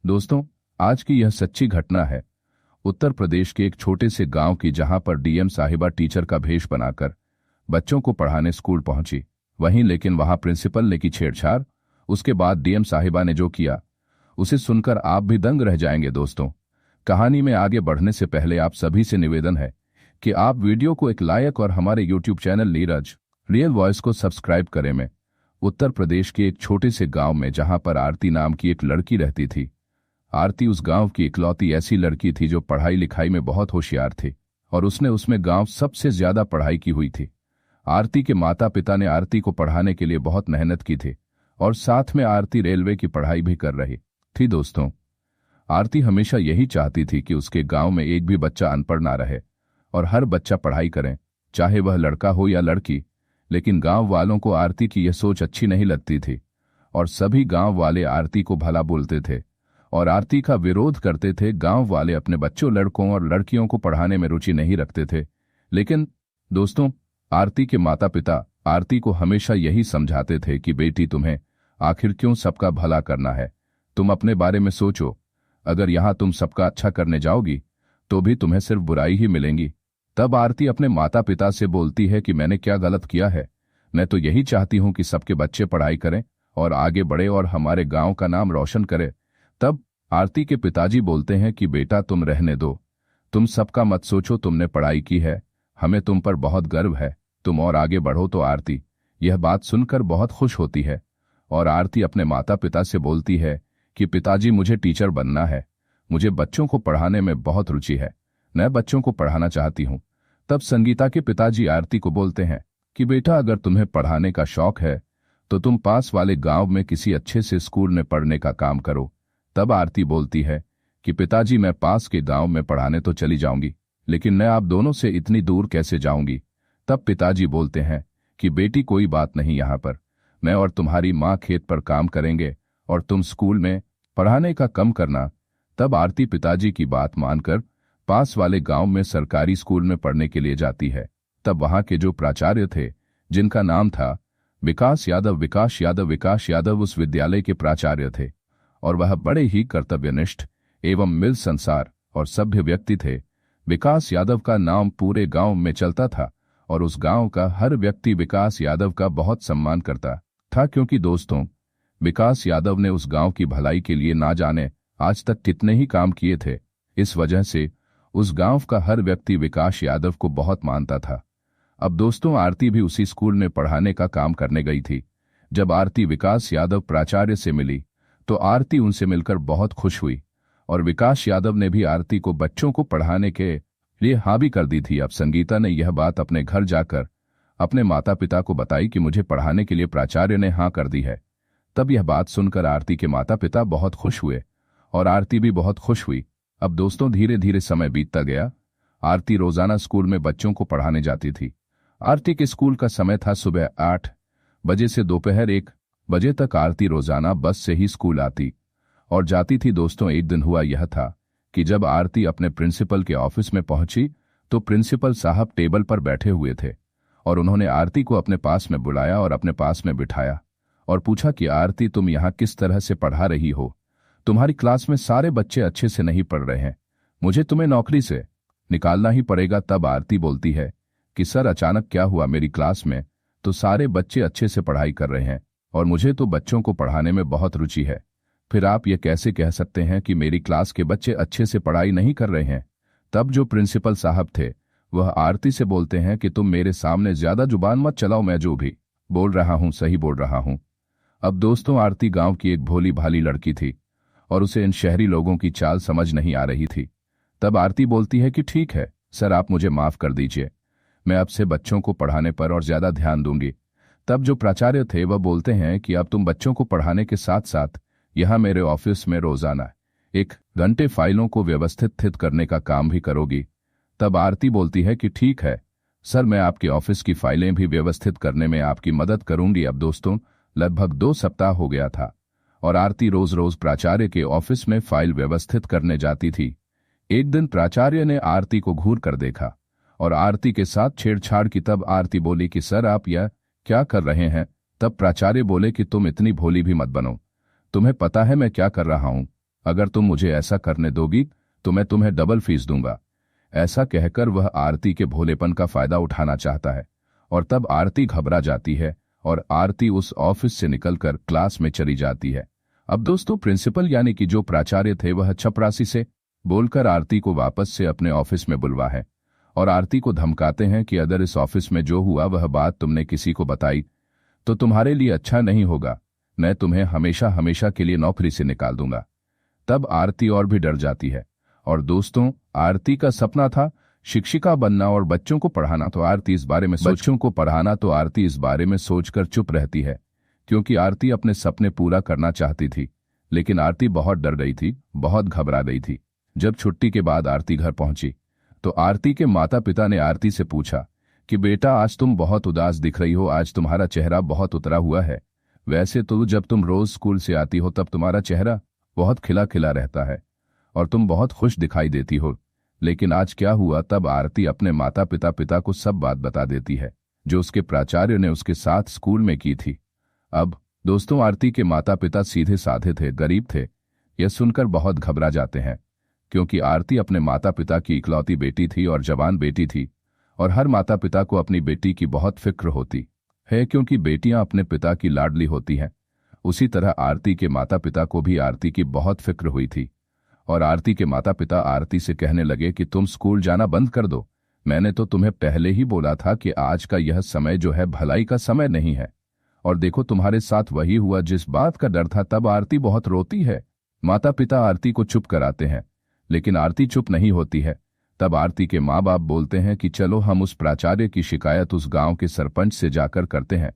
दोस्तों, आज की यह सच्ची घटना है उत्तर प्रदेश के एक छोटे से गांव की, जहां पर डीएम साहिबा टीचर का भेष बनाकर बच्चों को पढ़ाने स्कूल पहुंची। वहीं लेकिन वहां प्रिंसिपल ने की छेड़छाड़। उसके बाद डीएम साहिबा ने जो किया उसे सुनकर आप भी दंग रह जाएंगे। दोस्तों, कहानी में आगे बढ़ने से पहले आप सभी से निवेदन है कि आप वीडियो को एक लाइक और हमारे YouTube channel Neeraj real voice को सब्सक्राइब करें। मैं उत्तर प्रदेश के एक छोटे से गांव में, जहां पर आरती नाम की एक लड़की रहती थी। आरती उस गांव की इकलौती ऐसी लड़की थी जो पढ़ाई लिखाई में बहुत होशियार थी और उसने उसमें गांव सबसे ज्यादा पढ़ाई की हुई थी। आरती के माता पिता ने आरती को पढ़ाने के लिए बहुत मेहनत की थी और साथ में आरती रेलवे की पढ़ाई भी कर रही थी। दोस्तों, आरती हमेशा यही चाहती थी कि उसके गांव में एक भी बच्चा अनपढ़ ना रहे और हर बच्चा पढ़ाई करे, चाहे वह लड़का हो या लड़की। लेकिन गांव वालों को आरती की यह सोच अच्छी नहीं लगती थी और सभी गांव वाले आरती को भला बोलते थे और आरती का विरोध करते थे। गांव वाले अपने बच्चों, लड़कों और लड़कियों को पढ़ाने में रुचि नहीं रखते थे। लेकिन दोस्तों, आरती के माता पिता आरती को हमेशा यही समझाते थे कि बेटी, तुम्हें आखिर क्यों सबका भला करना है? तुम अपने बारे में सोचो। अगर यहां तुम सबका अच्छा करने जाओगी तो भी तुम्हें सिर्फ बुराई ही मिलेंगी। तब आरती अपने माता पिता से बोलती है कि मैंने क्या गलत किया है? मैं तो यही चाहती हूं कि सबके बच्चे पढ़ाई करें और आगे बढ़े और हमारे गांव का नाम रोशन करें। तब आरती के पिताजी बोलते हैं कि बेटा, तुम रहने दो, तुम सबका मत सोचो, तुमने पढ़ाई की है, हमें तुम पर बहुत गर्व है, तुम और आगे बढ़ो। तो आरती यह बात सुनकर बहुत खुश होती है और आरती अपने माता पिता से बोलती है कि पिताजी, मुझे टीचर बनना है, मुझे बच्चों को पढ़ाने में बहुत रुचि है, मैं बच्चों को पढ़ाना चाहती हूँ। तब संगीता के पिताजी आरती को बोलते हैं कि बेटा, अगर तुम्हें पढ़ाने का शौक है तो तुम पास वाले गांव में किसी अच्छे से स्कूल में पढ़ने का काम करो। तब आरती बोलती है कि पिताजी, मैं पास के गांव में पढ़ाने तो चली जाऊंगी, लेकिन मैं आप दोनों से इतनी दूर कैसे जाऊंगी? तब पिताजी बोलते हैं कि बेटी, कोई बात नहीं, यहाँ पर मैं और तुम्हारी माँ खेत पर काम करेंगे और तुम स्कूल में पढ़ाने का कम करना। तब आरती पिताजी की बात मानकर पास वाले गांव में सरकारी स्कूल में पढ़ने के लिए जाती है। तब वहां के जो प्राचार्य थे, जिनका नाम था विकास यादव उस विद्यालय के प्राचार्य थे और वह बड़े ही कर्तव्यनिष्ठ एवं मिलनसार और सभ्य व्यक्ति थे। विकास यादव का नाम पूरे गांव में चलता था और उस गांव का हर व्यक्ति विकास यादव का बहुत सम्मान करता था, क्योंकि दोस्तों, विकास यादव ने उस गांव की भलाई के लिए ना जाने आज तक कितने ही काम किए थे। इस वजह से उस गांव का हर व्यक्ति विकास यादव को बहुत मानता था। अब दोस्तों, आरती भी उसी स्कूल में पढ़ाने का काम करने गई थी। जब आरती विकास यादव प्राचार्य से मिली तो आरती उनसे मिलकर बहुत खुश हुई और विकास यादव ने भी आरती को बच्चों को पढ़ाने के लिए हाँ भी कर दी थी। अब संगीता ने यह बात अपने घर जाकर अपने माता पिता को बताई कि मुझे पढ़ाने के लिए प्राचार्य ने हाँ कर दी है। तब यह बात सुनकर आरती के माता पिता बहुत खुश हुए और आरती भी बहुत खुश हुई। अब दोस्तों, धीरे धीरे समय बीतता गया। आरती रोजाना स्कूल में बच्चों को पढ़ाने जाती थी। आरती के स्कूल का समय था सुबह 8 बजे से दोपहर 1 बजे तक। आरती रोजाना बस से ही स्कूल आती और जाती थी। दोस्तों, एक दिन हुआ यह था कि जब आरती अपने प्रिंसिपल के ऑफिस में पहुंची तो प्रिंसिपल साहब टेबल पर बैठे हुए थे और उन्होंने आरती को अपने पास में बुलाया और अपने पास में बिठाया और पूछा कि आरती, तुम यहाँ किस तरह से पढ़ा रही हो? तुम्हारी क्लास में सारे बच्चे अच्छे से नहीं पढ़ रहे हैं, मुझे तुम्हें नौकरी से निकालना ही पड़ेगा। तब आरती बोलती है कि सर, अचानक क्या हुआ? मेरी क्लास में तो सारे बच्चे अच्छे से पढ़ाई कर रहे हैं और मुझे तो बच्चों को पढ़ाने में बहुत रुचि है, फिर आप ये कैसे कह सकते हैं कि मेरी क्लास के बच्चे अच्छे से पढ़ाई नहीं कर रहे हैं? तब जो प्रिंसिपल साहब थे वह आरती से बोलते हैं कि तुम मेरे सामने ज्यादा जुबान मत चलाओ, मैं जो भी बोल रहा हूं सही बोल रहा हूं। अब दोस्तों, आरती गांव की एक भोली भाली लड़की थी और उसे इन शहरी लोगों की चाल समझ नहीं आ रही थी। तब आरती बोलती है कि ठीक है सर, आप मुझे माफ कर दीजिए, मैं अब से बच्चों को पढ़ाने पर और ज्यादा ध्यान दूंगी। तब जो प्राचार्य थे वह बोलते हैं कि अब तुम बच्चों को पढ़ाने के साथ साथ यहाँ मेरे ऑफिस में रोजाना 1 घंटे फाइलों को व्यवस्थित करने का काम भी करोगी। तब आरती बोलती है कि ठीक है सर, मैं आपके ऑफिस की फाइलें भी व्यवस्थित करने में आपकी मदद करूंगी। अब दोस्तों, लगभग 2 सप्ताह हो गया था और आरती रोज रोज प्राचार्य के ऑफिस में फाइल व्यवस्थित करने जाती थी। एक दिन प्राचार्य ने आरती को घूर कर देखा और आरती के साथ छेड़छाड़ की। तब आरती बोली कि सर, आप यह क्या कर रहे हैं? तब प्राचार्य बोले कि तुम इतनी भोली भी मत बनो, तुम्हें पता है मैं क्या कर रहा हूं? अगर तुम मुझे ऐसा करने दोगी तो मैं तुम्हें डबल फीस दूंगा। ऐसा कहकर वह आरती के भोलेपन का फायदा उठाना चाहता है और तब आरती घबरा जाती है और आरती उस ऑफिस से निकलकर क्लास में चली जाती है। अब दोस्तों प्रिंसिपल यानी कि जो प्राचार्य थे वह चपरासी से बोलकर आरती को वापस से अपने ऑफिस में बुलवा है और आरती को धमकाते हैं कि अगर इस ऑफिस में जो हुआ वह बात तुमने किसी को बताई तो तुम्हारे लिए अच्छा नहीं होगा, मैं तुम्हें हमेशा हमेशा के लिए नौकरी से निकाल दूंगा। तब आरती और भी डर जाती है। और दोस्तों आरती का सपना था शिक्षिका बनना और बच्चों को पढ़ाना, तो आरती इस बारे में सोचकर चुप रहती है क्योंकि आरती अपने सपने पूरा करना चाहती थी। लेकिन आरती बहुत डर गई थी, बहुत घबरा गई थी। जब छुट्टी के बाद आरती घर पहुंची तो आरती के माता पिता ने आरती से पूछा कि बेटा आज तुम बहुत उदास दिख रही हो, आज तुम्हारा चेहरा बहुत उतरा हुआ है। वैसे तो जब तुम रोज स्कूल से आती हो तब तुम्हारा चेहरा बहुत खिला खिला रहता है और तुम बहुत खुश दिखाई देती हो, लेकिन आज क्या हुआ। तब आरती अपने माता पिता को सब बात बता देती है जो उसके प्राचार्य ने उसके साथ स्कूल में की थी। अब दोस्तों आरती के माता पिता सीधे साधे थे, गरीब थे। यह सुनकर बहुत घबरा जाते हैं क्योंकि आरती अपने माता पिता की इकलौती बेटी थी और जवान बेटी थी और हर माता पिता को अपनी बेटी की बहुत फिक्र होती है क्योंकि बेटियां अपने पिता की लाडली होती हैं। उसी तरह आरती के माता पिता को भी आरती की बहुत फिक्र हुई थी और आरती के माता पिता आरती से कहने लगे कि तुम स्कूल जाना बंद कर दो, मैंने तो तुम्हें पहले ही बोला था कि आज का यह समय जो है भलाई का समय नहीं है, और देखो तुम्हारे साथ वही हुआ जिस बात का डर था। तब आरती बहुत रोती है। माता पिता आरती को चुप कराते हैं लेकिन आरती चुप नहीं होती है। तब आरती के माँ बाप बोलते हैं कि चलो हम उस प्राचार्य की शिकायत उस गांव के सरपंच से जाकर करते हैं।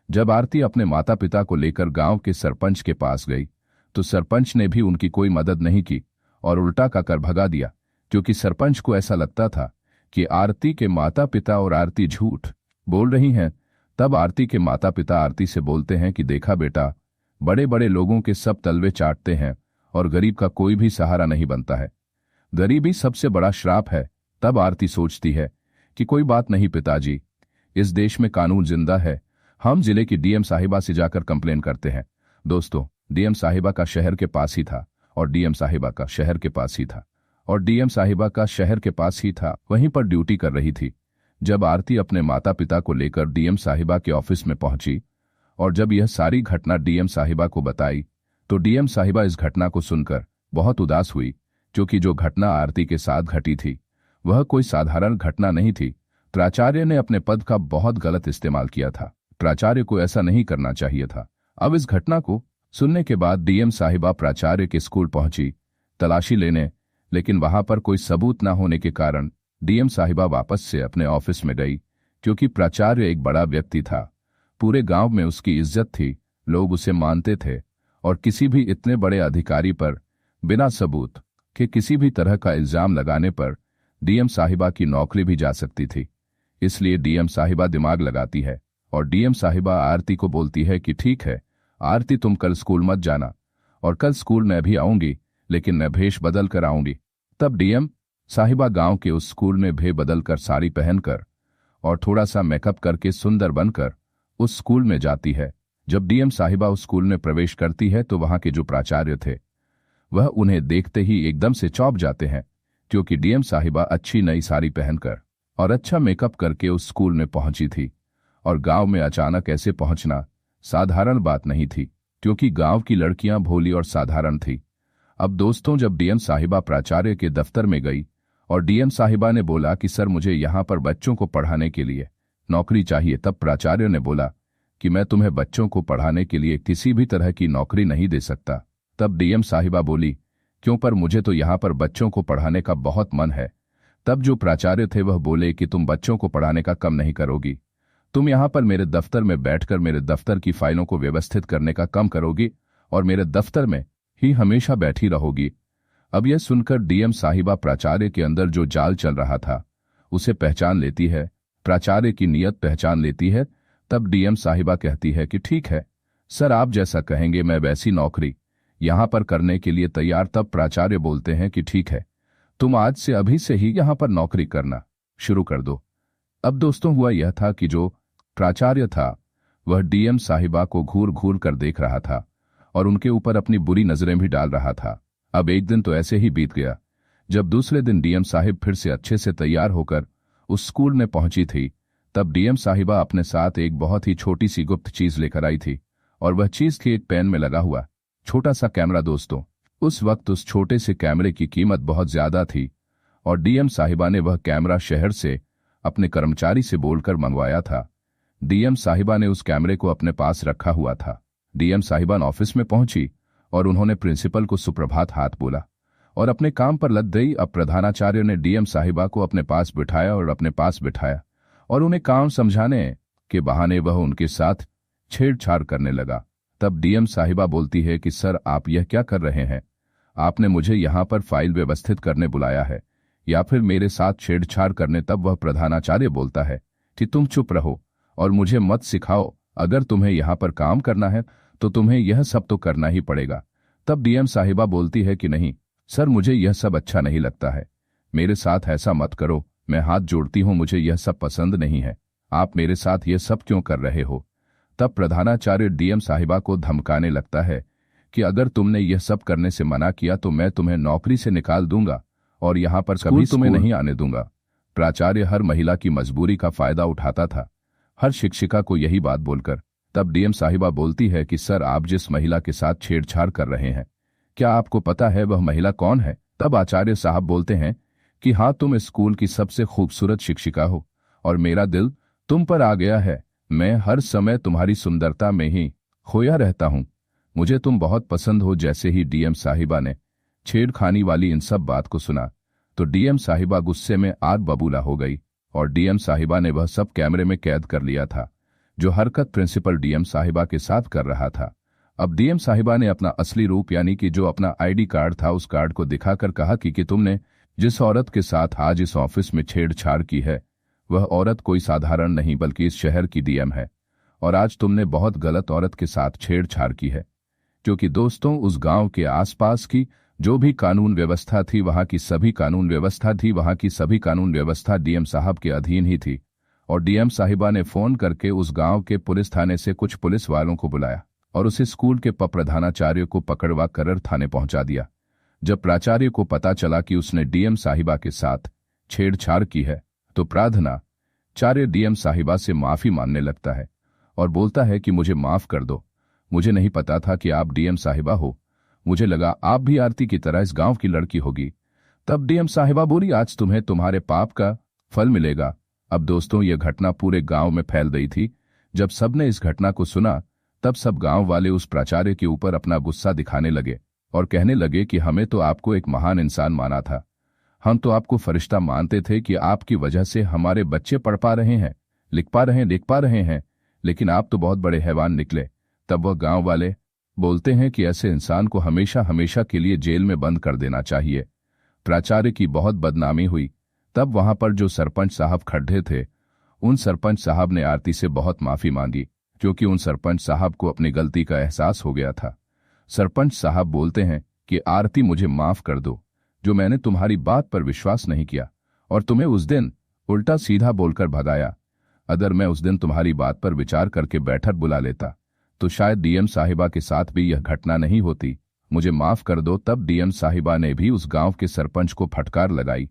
जब आरती अपने माता पिता को लेकर गांव के सरपंच के पास गई तो सरपंच ने भी उनकी कोई मदद नहीं की और उल्टा कर भगा दिया क्योंकि सरपंच को ऐसा लगता था कि आरती के माता पिता और आरती झूठ बोल रही हैं। तब आरती के माता पिता आरती से बोलते हैं कि देखा बेटा, बड़े बड़े लोगों के सब तलवे चाटते हैं और गरीब का कोई भी सहारा नहीं बनता है, गरीबी सबसे बड़ा श्राप है। तब आरती सोचती है कि कोई बात नहीं पिताजी, इस देश में कानून जिंदा है, हम जिले की डीएम साहिबा से जाकर कंप्लेन करते हैं। दोस्तों डीएम साहिबा का शहर के पास ही था और डीएम साहिबा का शहर के पास ही था और डीएम साहिबा का शहर के पास ही था, वहीं पर ड्यूटी कर रही थी। जब आरती अपने माता पिता को लेकर डीएम साहिबा के ऑफिस में पहुंची और जब यह सारी घटना डीएम साहिबा को बताई तो डीएम साहिबा इस घटना को सुनकर बहुत उदास हुई क्योंकि जो घटना आरती के साथ घटी थी वह कोई साधारण घटना नहीं थी। प्राचार्य ने अपने पद का बहुत गलत इस्तेमाल किया था, प्राचार्य को ऐसा नहीं करना चाहिए था। अब इस घटना को सुनने के बाद डीएम साहिबा प्राचार्य के स्कूल पहुंची तलाशी लेने, लेकिन वहां पर कोई सबूत न होने के कारण डीएम साहिबा वापस से अपने ऑफिस में गई क्योंकि प्राचार्य एक बड़ा व्यक्ति था, पूरे गांव में उसकी इज्जत थी, लोग उसे मानते थे और किसी भी इतने बड़े अधिकारी पर बिना सबूत के किसी भी तरह का इल्जाम लगाने पर डीएम साहिबा की नौकरी भी जा सकती थी। इसलिए डीएम साहिबा दिमाग लगाती है और डीएम साहिबा आरती को बोलती है कि ठीक है आरती, तुम कल स्कूल मत जाना और कल स्कूल मैं भी आऊंगी, लेकिन मैं भेष बदल कर आऊंगी। तब डीएम साहिबा गांव के उस स्कूल में भेष बदल कर साड़ी पहनकर और थोड़ा सा मेकअप करके सुंदर बनकर उस स्कूल में जाती है। जब डीएम साहिबा उस स्कूल में प्रवेश करती है तो वहां के जो प्राचार्य थे वह उन्हें देखते ही एकदम से चौंक जाते हैं क्योंकि डीएम साहिबा अच्छी नई साड़ी पहनकर और अच्छा मेकअप करके उस स्कूल में पहुंची थी और गांव में अचानक ऐसे पहुंचना साधारण बात नहीं थी क्योंकि गांव की लड़कियां भोली और साधारण थी। अब दोस्तों जब डीएम साहिबा प्राचार्य के दफ्तर में गई और डीएम साहिबा ने बोला कि सर मुझे यहां पर बच्चों को पढ़ाने के लिए नौकरी चाहिए, तब प्राचार्य ने बोला कि मैं तुम्हें बच्चों को पढ़ाने के लिए किसी भी तरह की नौकरी नहीं दे सकता। तब डीएम साहिबा बोली क्यों, पर मुझे तो यहाँ पर बच्चों को पढ़ाने का बहुत मन है। तब जो प्राचार्य थे वह बोले कि तुम बच्चों को पढ़ाने का कम नहीं करोगी, तुम यहाँ पर मेरे दफ्तर में बैठकर मेरे दफ्तर की फाइलों को व्यवस्थित करने का कम करोगी और मेरे दफ्तर में ही हमेशा बैठी रहोगी। अब यह सुनकर डीएम साहिबा प्राचार्य के अंदर जो जाल चल रहा था उसे पहचान लेती है, प्राचार्य की नीयत पहचान लेती है। तब डीएम साहिबा कहती है कि ठीक है सर, आप जैसा कहेंगे मैं वैसी नौकरी यहां पर करने के लिए तैयार। तब प्राचार्य बोलते हैं कि ठीक है, तुम आज से अभी से ही यहां पर नौकरी करना शुरू कर दो। अब दोस्तों हुआ यह था कि जो प्राचार्य था वह डीएम साहिबा को घूर घूर कर देख रहा था और उनके ऊपर अपनी बुरी नजरें भी डाल रहा था। अब एक दिन तो ऐसे ही बीत गया। जब दूसरे दिन डीएम साहिब फिर से अच्छे से तैयार होकर उस स्कूल में पहुंची थी, तब डीएम साहिबा अपने साथ एक बहुत ही छोटी सी गुप्त चीज लेकर आई थी, और वह चीज थी एक पेन में लगा हुआ छोटा सा कैमरा। दोस्तों, उस वक्त उस छोटे से कैमरे की कीमत बहुत ज्यादा थी, और डीएम साहिबा ने वह कैमरा शहर से अपने कर्मचारी से बोलकर मंगवाया था। डीएम साहिबा ने उस कैमरे को अपने पास रखा हुआ था। डीएम साहिबा ऑफिस में पहुंची और उन्होंने प्रिंसिपल को सुप्रभात हाथ बोला और अपने काम पर लग गई। अब प्रधानाचार्य ने डीएम साहिबा को अपने पास बिठाया और उन्हें काम समझाने के बहाने वह उनके साथ छेड़छाड़ करने लगा। तब डीएम साहिबा बोलती है कि सर, आप यह क्या कर रहे हैं? आपने मुझे यहाँ पर फाइल व्यवस्थित करने बुलाया है या फिर मेरे साथ छेड़छाड़ करने? तब वह प्रधानाचार्य बोलता है कि तुम चुप रहो और मुझे मत सिखाओ। अगर तुम्हें यहाँ पर काम करना है तो तुम्हें यह सब तो करना ही पड़ेगा। तब डीएम साहिबा बोलती है कि नहीं सर, मुझे यह सब अच्छा नहीं लगता है, मेरे साथ ऐसा मत करो, मैं हाथ जोड़ती हूँ, मुझे यह सब पसंद नहीं है, आप मेरे साथ यह सब क्यों कर रहे हो? तब प्रधानाचार्य डीएम साहिबा को धमकाने लगता है कि अगर तुमने यह सब करने से मना किया तो मैं तुम्हें नौकरी से निकाल दूंगा और यहाँ पर कभी तुम्हें नहीं आने दूंगा। प्राचार्य हर महिला की मजबूरी का फायदा उठाता था, हर शिक्षिका को यही बात बोलकर। तब डीएम साहिबा बोलती है कि सर, आप जिस महिला के साथ छेड़छाड़ कर रहे हैं, क्या आपको पता है वह महिला कौन है? तब आचार्य साहब बोलते हैं कि हाँ, तुम इस स्कूल की सबसे खूबसूरत शिक्षिका हो और मेरा दिल तुम पर आ गया है। मैं हर समय तुम्हारी सुंदरता में ही खोया रहता हूं, मुझे तुम बहुत पसंद हो। जैसे ही डीएम साहिबा ने छेड़खानी वाली इन सब बात को सुना तो डीएम साहिबा गुस्से में आग बबूला हो गई और डीएम साहिबा ने वह सब कैमरे में कैद कर लिया था जो हरकत प्रिंसिपल डीएम साहिबा के साथ कर रहा था। अब डीएम साहिबा ने अपना असली रूप यानी कि जो अपना आईडी कार्ड था उस कार्ड को दिखाकर कहा कि तुमने जिस औरत के साथ आज इस ऑफिस में छेड़छाड़ की है वह औरत कोई साधारण नहीं बल्कि इस शहर की डीएम है, और आज तुमने बहुत गलत औरत के साथ छेड़छाड़ की है। क्योंकि दोस्तों, उस गांव के आसपास की जो भी कानून व्यवस्था थी वहां की सभी कानून व्यवस्था डीएम साहब के अधीन ही थी, और डीएम साहिबा ने फोन करके उस गांव के पुलिस थाने से कुछ पुलिस वालों को बुलाया और उसे स्कूल के प्रधानाचार्य को पकड़वा कर थाने पहुंचा दिया। जब प्राचार्य को पता चला कि उसने डीएम साहिबा के साथ छेड़छाड़ की है तो प्रार्थनाचार्य डीएम साहिबा से माफी मांगने लगता है और बोलता है कि मुझे माफ कर दो, मुझे नहीं पता था कि आप डीएम साहिबा हो, मुझे लगा आप भी आरती की तरह इस गांव की लड़की होगी। तब डीएम साहिबा बोली, आज तुम्हें तुम्हारे पाप का फल मिलेगा। अब दोस्तों, यह घटना पूरे गांव में फैल गई थी। जब सबने इस घटना को सुना तब सब गांव वाले उस प्राचार्य के ऊपर अपना गुस्सा दिखाने लगे और कहने लगे कि हमें तो आपको एक महान इंसान माना था, हम तो आपको फरिश्ता मानते थे कि आपकी वजह से हमारे बच्चे पढ़ पा रहे हैं, लिख पा रहे हैं, लेकिन आप तो बहुत बड़े हैवान निकले। तब वह गांव वाले बोलते हैं कि ऐसे इंसान को हमेशा हमेशा के लिए जेल में बंद कर देना चाहिए। प्राचार्य की बहुत बदनामी हुई। तब वहां पर जो सरपंच साहब खड़े थे उन सरपंच साहब ने आरती से बहुत माफी मांगी, क्योंकि उन सरपंच साहब को अपनी गलती का एहसास हो गया था। सरपंच साहब बोलते हैं कि आरती, मुझे माफ कर दो, जो मैंने तुम्हारी बात पर विश्वास नहीं किया और तुम्हें उस दिन उल्टा सीधा बोलकर भगाया। अगर मैं उस दिन तुम्हारी बात पर विचार करके बैठक बुला लेता तो शायद डीएम साहिबा के साथ भी यह घटना नहीं होती, मुझे माफ कर दो। तब डीएम साहिबा ने भी उस गांव के सरपंच को फटकार लगाई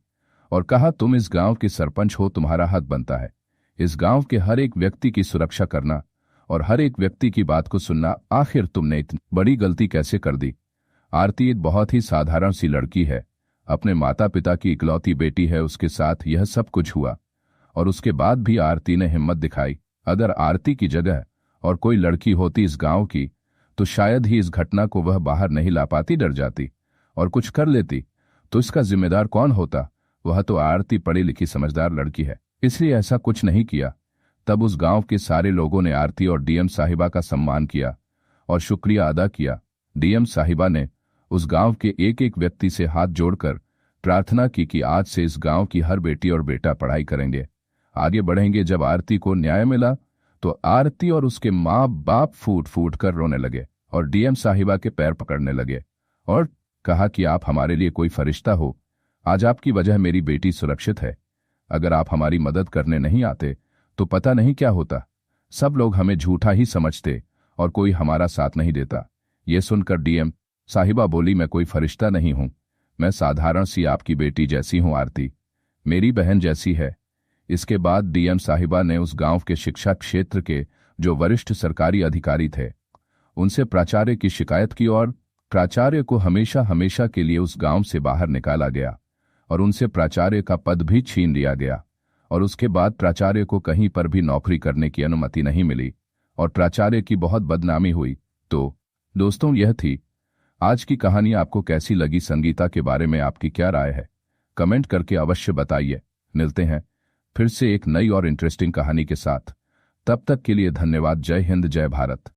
और कहा, तुम इस गांव के सरपंच हो, तुम्हारा हक बनता है इस गांव के हर एक व्यक्ति की सुरक्षा करना और हर एक व्यक्ति की बात को सुनना। आखिर तुमने इतनी बड़ी गलती कैसे कर दी? आरती एक बहुत ही साधारण सी लड़की है, अपने माता पिता की इकलौती बेटी है, उसके साथ यह सब कुछ हुआ और उसके बाद भी आरती ने हिम्मत दिखाई। अगर आरती की जगह और कोई लड़की होती इस गांव की तो शायद ही इस घटना को वह बाहर नहीं ला पाती, डर जाती और कुछ कर लेती। तो इसका जिम्मेदार कौन होता? वह तो आरती पढ़ी लिखी समझदार लड़की है, इसलिए ऐसा कुछ नहीं किया। तब उस गांव के सारे लोगों ने आरती और डीएम साहिबा का सम्मान किया और शुक्रिया अदा किया। डीएम साहिबा ने उस गांव के एक एक व्यक्ति से हाथ जोड़कर प्रार्थना की कि आज से इस गांव की हर बेटी और बेटा पढ़ाई करेंगे, आगे बढ़ेंगे। जब आरती को न्याय मिला तो आरती और उसके माँ बाप फूट फूट कर रोने लगे और डीएम साहिबा के पैर पकड़ने लगे और कहा कि आप हमारे लिए कोई फरिश्ता हो, आज आपकी वजह मेरी बेटी सुरक्षित है, अगर आप हमारी मदद करने नहीं आते तो पता नहीं क्या होता। सब लोग हमें झूठा ही समझते और कोई हमारा साथ नहीं देता। ये सुनकर डीएम साहिबा बोली, मैं कोई फरिश्ता नहीं हूं, मैं साधारण सी आपकी बेटी जैसी हूं आरती, मेरी बहन जैसी है। इसके बाद डीएम साहिबा ने उस गांव के शिक्षा क्षेत्र के जो वरिष्ठ सरकारी अधिकारी थे उनसे प्राचार्य की शिकायत की और प्राचार्य को हमेशा हमेशा के लिए उस गांव से बाहर निकाला गया और उनसे प्राचार्य का पद भी छीन लिया गया और उसके बाद प्राचार्य को कहीं पर भी नौकरी करने की अनुमति नहीं मिली और प्राचार्य की बहुत बदनामी हुई। तो दोस्तों, यह थी आज की कहानी। आपको कैसी लगी? संगीता के बारे में आपकी क्या राय है? कमेंट करके अवश्य बताइए। मिलते हैं फिर से एक नई और इंटरेस्टिंग कहानी के साथ। तब तक के लिए धन्यवाद। जय हिंद, जय भारत।